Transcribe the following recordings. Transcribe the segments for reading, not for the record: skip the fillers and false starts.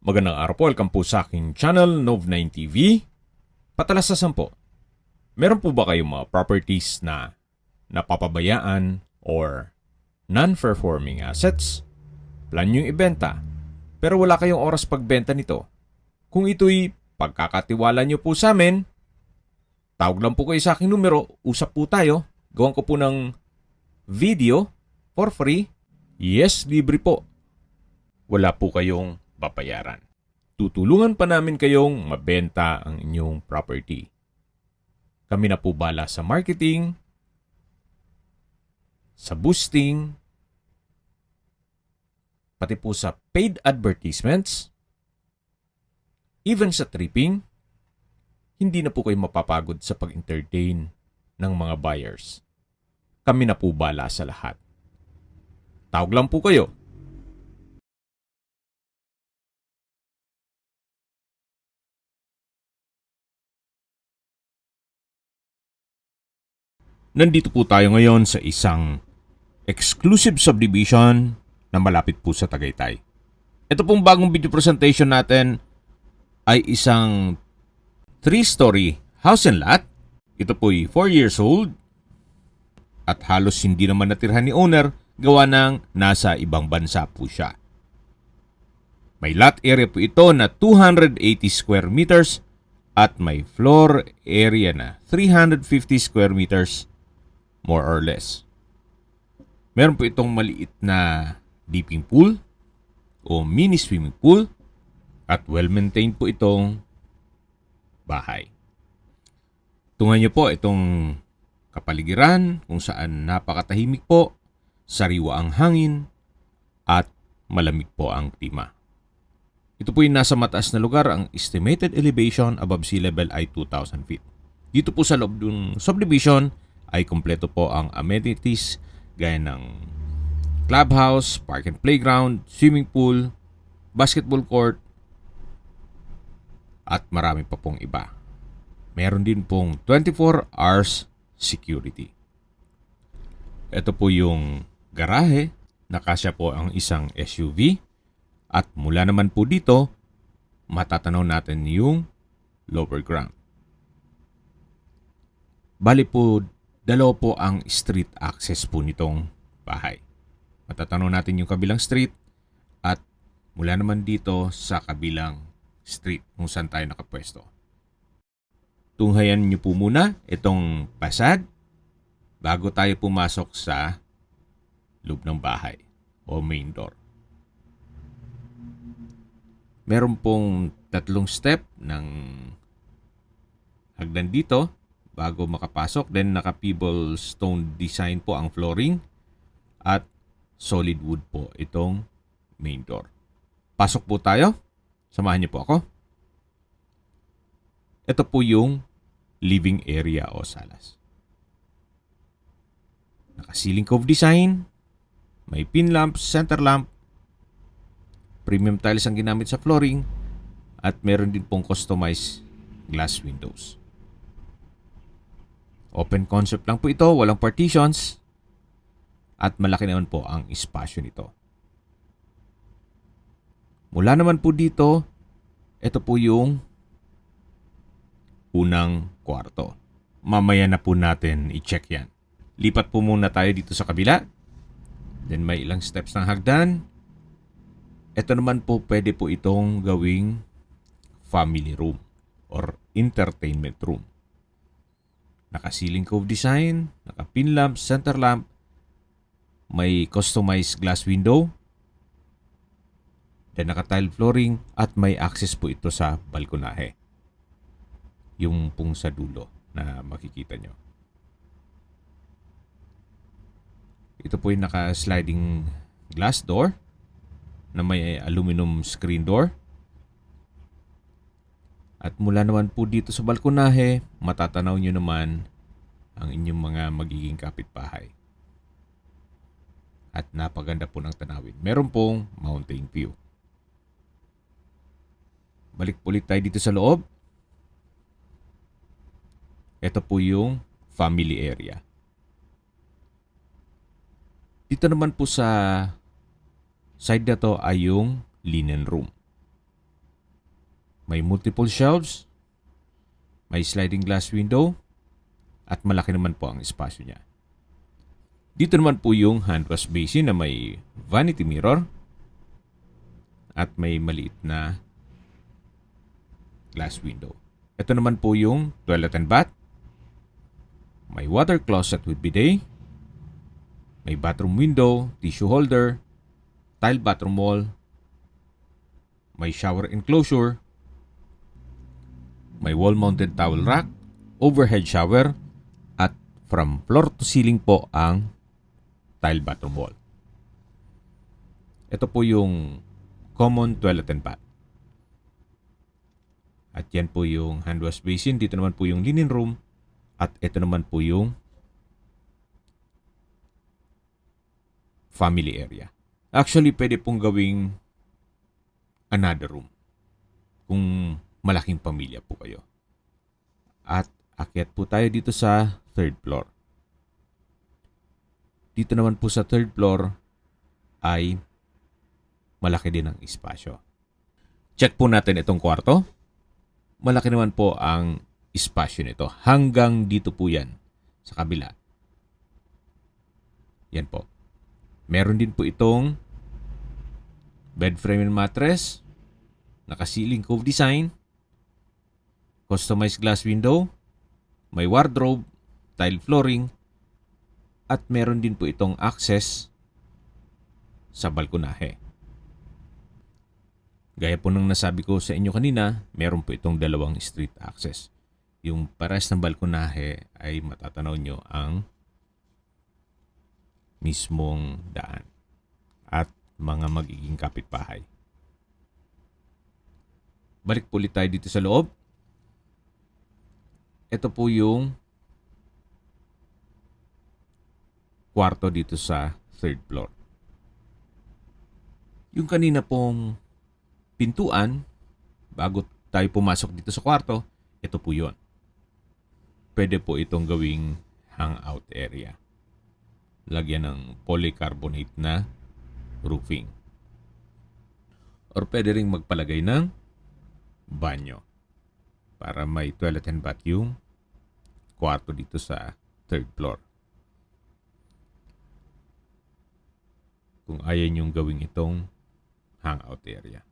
Magandang araw po, welcome po sa aking channel, Nov9 TV. Patalasasan po, meron po ba kayong mga properties na napapabayaan or non-performing assets? Plan nyo ibenta, pero wala kayong oras pagbenta nito. Kung ito'y pagkakatiwala nyo po sa amin, tawag lang po kayo sa aking numero, usap po tayo, gawan ko po ng video for free. Yes, libre po. Wala po kayong babayaran. Tutulungan pa namin kayong mabenta ang inyong property. Kami na po bala sa marketing, sa boosting, pati po sa paid advertisements, even sa tripping. Hindi na po kayo mapapagod sa pag-entertain ng mga buyers. Kami na po bala sa lahat. Tawag lang po kayo. Nandito po tayo ngayon sa isang exclusive subdivision na malapit po sa Tagaytay. Ito pong bagong video presentation natin ay isang 3-story house and lot. Ito po'y 4 years old at halos hindi naman natirhan ni owner gawa ng nasa ibang bansa po siya. May lot area po ito na 280 square meters at may floor area na 350 square meters more or less. Meron po itong maliit na dipping pool o mini swimming pool at well-maintained po itong bahay. Tungan niyo po itong kapaligiran kung saan napakatahimik po, sariwa ang hangin at malamig po ang klima. Ito po yung nasa mataas na lugar. Ang estimated elevation above sea level ay 2,000 feet. Dito po sa loob ng subdivision ay kompleto po ang amenities gaya ng clubhouse, park and playground, swimming pool, basketball court, at marami pa pong iba. Meron din pong 24 hours security. Ito po yung garahe, nakasya po ang isang SUV, at mula naman po dito, matatanaw natin yung lower ground. Bali po, dalawa po ang street access po nitong bahay. Matatanaw natin yung kabilang street at mula naman dito sa kabilang street kung saan tayo nakapwesto. Tunghayan niyo po muna itong pasad bago tayo pumasok sa loob ng bahay o main door. Meron pong 3 step ng hagdan dito bago makapasok. Then naka-pebble stone design po ang flooring at solid wood po itong main door. Pasok po tayo. Samahan niyo po ako. Ito po yung living area o salas. Naka-ceiling cove design. May pin lamp, center lamp. Premium tiles ang ginamit sa flooring. At meron din pong customized glass windows. Open concept lang po ito, walang partitions. At malaki naman po ang espasyo nito. Mula naman po dito, ito po yung unang kwarto. Mamaya na po natin i-check yan. Lipat po muna tayo dito sa kabila. Then may ilang steps ng hagdan. Ito naman po pwede po itong gawing family room or entertainment room. Naka-ceiling cove design, naka-pin lamp, center lamp, may customized glass window, then naka-tile flooring at may access po ito sa balkonahe. Yung pong sa dulo na makikita nyo. Ito po yung naka-sliding glass door na may aluminum screen door. At mula naman po dito sa balkonahe, matatanaw nyo naman ang inyong mga magiging kapitbahay. At napaganda po ng tanawin. Meron pong mountain view. Balik po ulit tayo dito sa loob. Ito po yung family area. Dito naman po sa side na to ay yung linen room. May multiple shelves, may sliding glass window, at malaki naman po ang espasyo niya. Dito naman po yung hand wash basin na may vanity mirror at may maliit na glass window. Ito naman po yung toilet and bath. May water closet with bidet. May bathroom window, tissue holder, tile bathroom wall. May shower enclosure. May wall-mounted towel rack, overhead shower, at from floor to ceiling po ang tile bathroom wall. Ito po yung common toilet and bath. At yan po yung hand wash basin. Dito naman po yung linen room. At ito naman po yung family area. Actually, pwede pong gawing another room kung malaking pamilya po kayo. At akyat po tayo dito sa third floor. Dito naman po sa third floor ay malaki din ang espasyo. Check po natin itong kwarto. Malaki naman po ang espasyo nito. Hanggang dito po yan sa kabila. Yan po. Meron din po itong bed frame and mattress, naka-ceiling cove design, customized glass window, may wardrobe, tile flooring, at meron din po itong access sa balkonahe. Gaya po ng nasabi ko sa inyo kanina, meron po itong dalawang street access. Yung pares ng balkonahe ay matatanaw nyo ang mismong daan at mga magiging kapitbahay. Balik po ulit tayo dito sa loob. Ito po yung kwarto dito sa third floor. Yung kanina pong pintuan, bago tayo pumasok dito sa kwarto, ito po yun. Pwede po itong gawing hangout area. Lagyan ng polycarbonate na roofing. Or pwede ring magpalagay ng banyo para may toilet and bath yung kwarto dito sa third floor. Kung ayaw nyong gawing itong hangout area.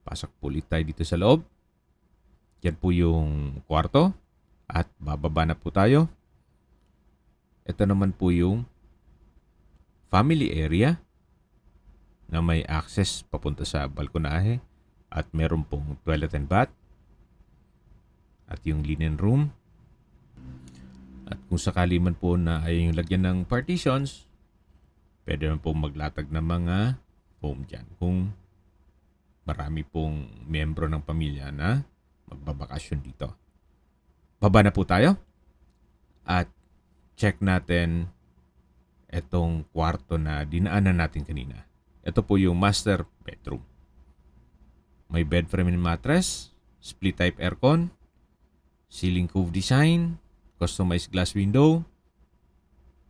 Pasok po ulit tayo dito sa loob. Yan po yung kwarto. At bababa na po tayo. Ito naman po yung family area na may access papunta sa balkonahe. At meron pong toilet and bath. At yung linen room. At kung sakali man po na ay yung lagyan ng partitions, pwede man po maglatag ng mga foam dyan. Kung marami pong miyembro ng pamilya na magbabakasyon dito. Baba na po tayo. At check natin itong kwarto na dinaanan natin kanina. Ito po yung master bedroom. May bed frame and mattress, split type aircon, ceiling cove design, customized glass window,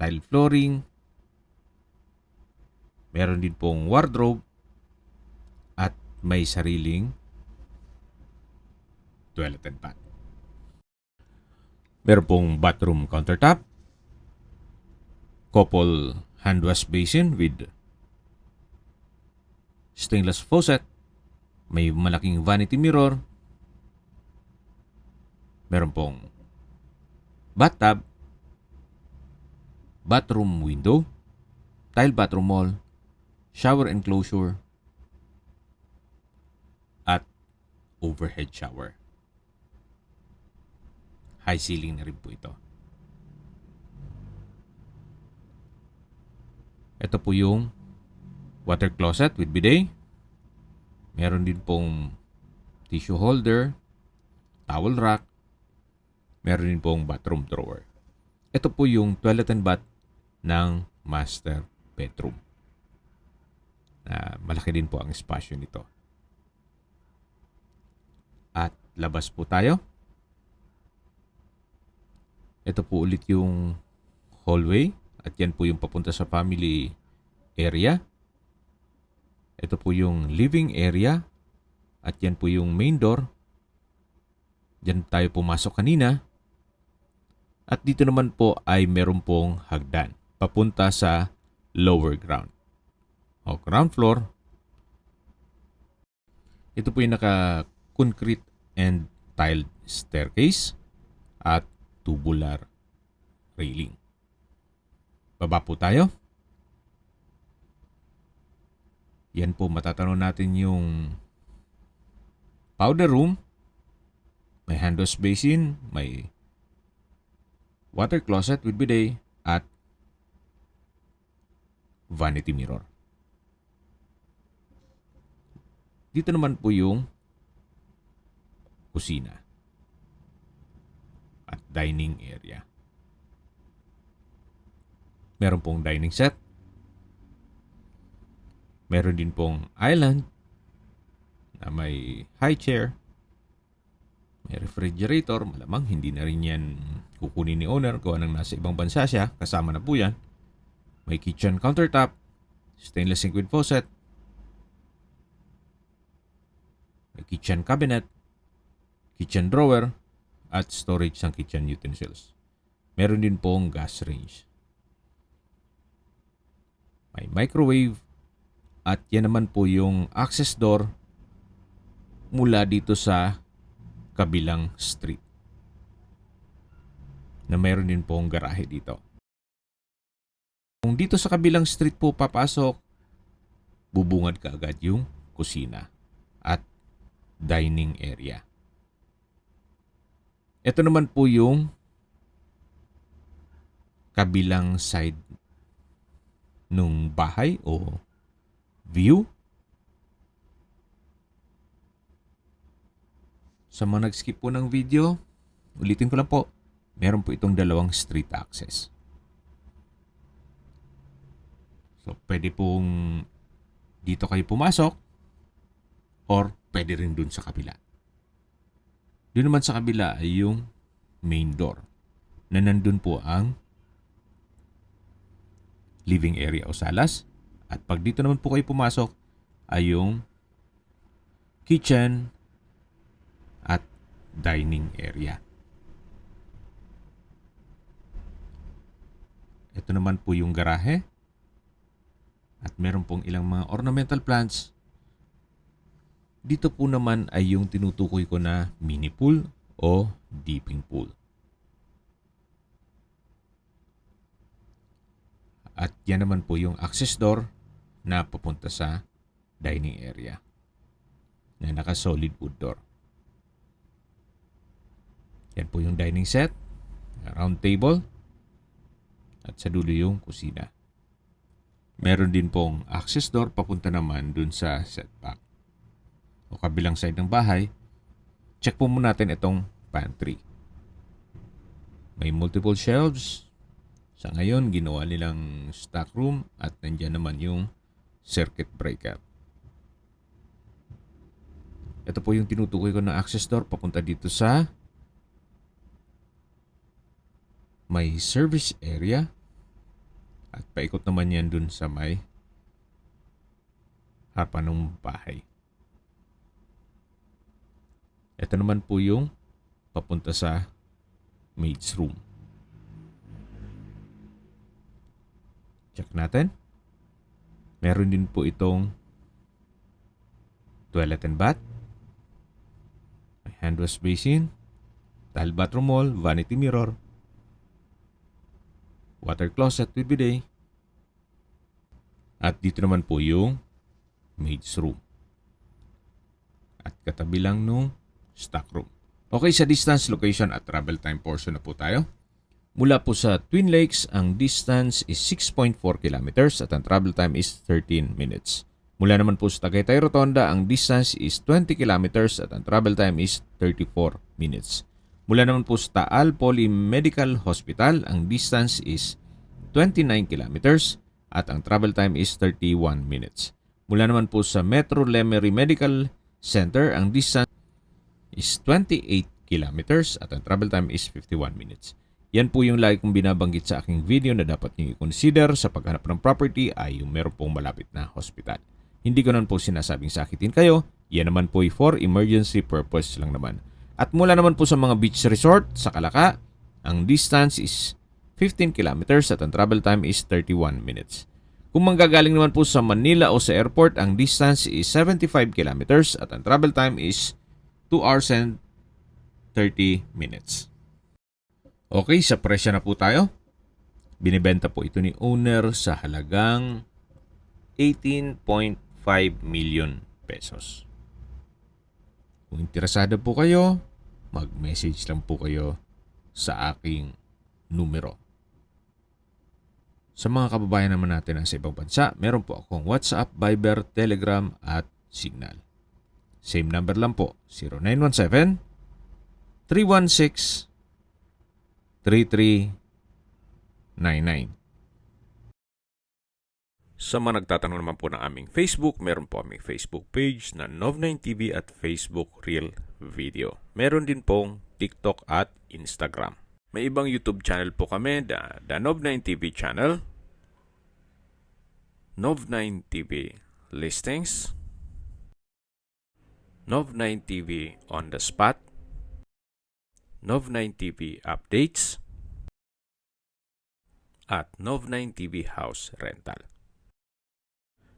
tile flooring, meron din pong wardrobe, at may sariling toilet and bath. Meron pong bathroom countertop, couple hand wash basin with stainless faucet, may malaking vanity mirror, meron pong bathtub, bathroom window, tile bathroom wall, shower enclosure, at overhead shower. High ceiling na rin po ito. Ito po yung water closet with bidet. Meron din pong tissue holder, towel rack, meron din pong bathroom drawer. Ito po yung toilet and bath ng master bedroom. Malaki din po ang espasyo nito. At labas po tayo. Ito po ulit yung hallway. At yan po yung papunta sa family area. Ito po yung living area At yan po yung main door. Diyan tayo pumasok kanina. At dito naman po ay meron pong hagdan papunta sa lower ground o ground floor. Ito po yung naka-concrete and tiled staircase at tubular railing. Baba po tayo. Yan po, matatanaw natin yung powder room. May hand wash basin, may water closet with bidet, at vanity mirror. Dito naman po yung kusina at dining area. Meron pong dining set. Meron din pong island na may high chair. May refrigerator. Malamang hindi na rin yan kukunin ni owner kung anong nasa ibang bansa siya. Kasama na po yan. May kitchen countertop. Stainless sink with faucet. May kitchen cabinet. Kitchen drawer. At storage ng kitchen utensils. Meron din pong gas range. May microwave. At yan naman po yung access door mula dito sa kabilang street. Na mayroon din pong garahe dito. Kung dito sa kabilang street po papasok, bubungad ka agad yung kusina at dining area. Ito naman po yung kabilang side nung bahay o view. Sa mga nag-skip po ng video, ulitin ko lang po, meron po itong dalawang street access. So, pwede pong dito kayo pumasok or pwede rin dun sa kabila. Doon naman sa kabila ay yung main door na nandun po ang living area o salas. At pag dito naman po kayo pumasok ay yung kitchen at dining area. Ito naman po yung garahe. At meron pong ilang mga ornamental plants. Dito po naman ay yung tinutukoy ko na mini pool o dipping pool. At yan naman po yung access door na papunta sa dining area na naka-solid wood door. Yan po yung dining set, round table, at sa dulo yung kusina. Meron din pong access door papunta naman dun sa setback o kabilang side ng bahay. Check po muna natin itong pantry. May multiple shelves. Sa ngayon, ginawa nilang stock room at nandiyan naman yung circuit breaker. Ito po yung tinutukoy ko na access door papunta dito sa may service area at paikot naman yan dun sa may harapan ng bahay. Ito naman po yung papunta sa maid's room. Check natin. Meron din po itong toilet and bath. May hand wash basin. Tile bathroom wall. Vanity mirror. Water closet with bidet. At dito naman po yung maid's room. At katabi lang nung stock room. Okay, sa distance, location at travel time portion na po tayo. Mula po sa Twin Lakes, ang distance is 6.4 kilometers at ang travel time is 13 minutes. Mula naman po sa Tagaytay Rotonda, ang distance is 20 kilometers at ang travel time is 34 minutes. Mula naman po sa Taal Poly Medical Hospital, ang distance is 29 kilometers at ang travel time is 31 minutes. Mula naman po sa Metro Lemery Medical Center, ang distance is 28 kilometers at ang travel time is 51 minutes. Yan po yung lagi kong binabanggit sa aking video na dapat nyo i-consider sa paghanap ng property ay yung meron pong malapit na hospital. Hindi ko naman po sinasabing sakitin kayo Yan naman po ay for emergency purpose lang naman. At mula naman po sa mga beach resort sa Calaca, ang distance is 15 kilometers at ang travel time is 31 minutes. Kung manggagaling naman po sa Manila o sa airport, ang distance is 75 kilometers at ang travel time is 2 hours and 30 minutes. Okay, sa presyo na po tayo. Binibenta po ito ni owner sa halagang 18.5 million pesos. Kung interesado po kayo, mag-message lang po kayo sa aking numero. Sa mga kababayan naman natin ang sa ibang bansa, meron po akong WhatsApp, Viber, Telegram at Signal. Same number lang po, 0917 316 3399. Sa mga nagtatanong naman po ng aming Facebook, meron po aming Facebook page na Nov9TV at Facebook Real Video. Meron din pong TikTok at Instagram. May ibang YouTube channel po kami, the Nov9TV channel, Nov9TV Listings, Nov9TV On The Spot, Nov9TV Updates, at Nov9TV House Rental.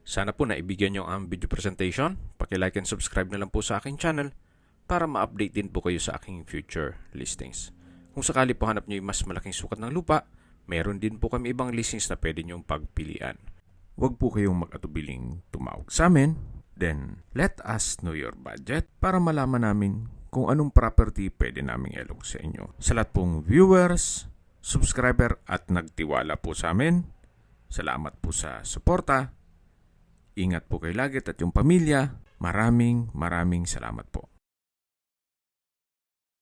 Sana po naibigyan nyo ang video presentation. Paki-like and subscribe na lang po sa aking channel para ma-update din po kayo sa aking future listings. Kung sakali po hanap nyo yung mas malaking sukat ng lupa, meron din po kami ibang listings na pwede nyong pagpilian. Huwag po kayong mag-atubiling tumawag sa amin. Then, let us know your budget para malaman namin kung anong property pwede naming ilog sa inyo. Sa lahat pong viewers, subscriber at nagtiwala po sa amin, salamat po sa suporta. Ingat po kayo lagi at yung pamilya. Maraming salamat po.